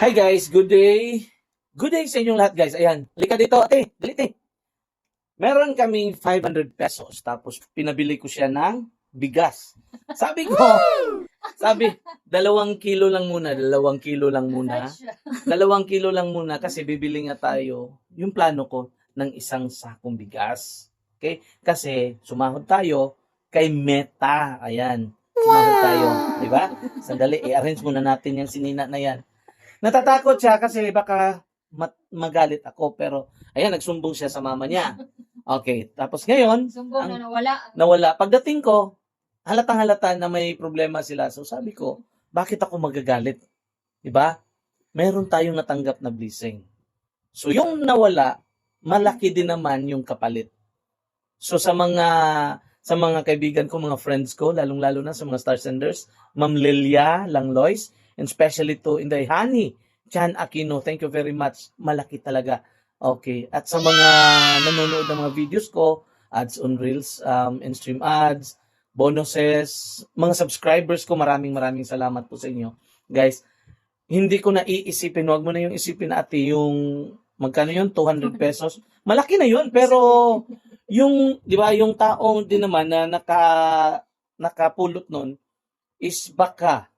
Hi guys, good day. Good day sa inyong lahat guys. Ayan, halika dito ate, dali. Meron kaming 500 pesos tapos pinabili ko siya ng bigas. Sabi ko, 2 kilo lang muna, 2 kilo lang muna. 2 kilo lang muna kasi bibili nga tayo, yung plano ko, ng isang sakong bigas. Okay? Kasi sumahod tayo kay Meta. Ayan, sumahod tayo. Diba? Sandali, i-arrange muna natin yung sinina na yan. Natatakot siya kasi baka magalit ako pero ayan, nagsumbong siya sa mama niya. Okay, tapos ngayon, Sumbong na nawala. nawala. Pagdating ko, halatang-halata na may problema sila. So sabi ko, bakit ako magagalit? 'Di ba? Meron tayong natanggap na blessing. So yung nawala, malaki din naman yung kapalit. So sa mga kaibigan ko, mga friends ko, lalong-lalo na sa mga star senders, Ma'am Lilia Langlois, and especially to Inday Hani Chan Aquino, thank you very much. Malaki talaga. Okay. At sa mga nanonood ng mga videos ko, ads on Reels, and stream ads, bonuses, mga subscribers ko, maraming salamat po sa inyo. Guys, hindi ko na iisipin, wag mo na yung isipin ate, yung magkano yun, 200 pesos. Malaki na yun, pero yung, di ba, yung taong din naman na nakapulot nun is baka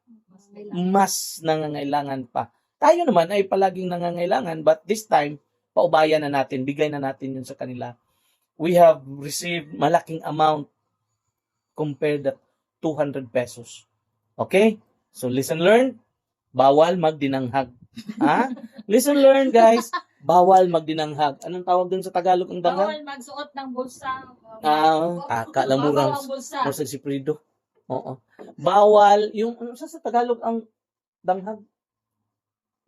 mas nangangailangan pa. Tayo naman ay palaging nangangailangan, but this time, paubayan na natin, bigay na natin yun sa kanila. We have received malaking amount compared to 200 pesos. Okay? So, listen, learn. Bawal magdinanghag. Ha? Listen, learn, guys. Bawal magdinanghag. Anong tawag dun sa Tagalog ang danghag? Bawal magsuot ng bulsa. Kala mo Bawal lang. ang bulsa. Musag si Prido. Oo. Bawal, yung, ano sa Tagalog ang danghag?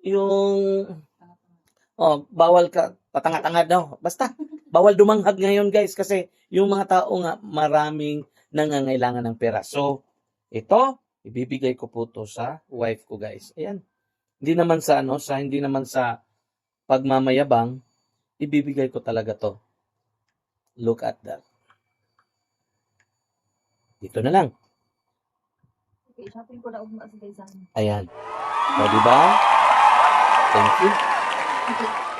Yung, bawal ka, patanga-tanga daw. Basta, bawal dumanghag ngayon guys kasi yung mga tao nga maraming nangangailangan ng pera. So, ito, ibibigay ko po to sa wife ko guys. Ayan. Hindi naman sa pagmamayabang, ibibigay ko talaga to. Look at that. Dito na lang. Okay, shopping ko na ugma sa Daysan. Ayan. O, diba? Thank you. Okay.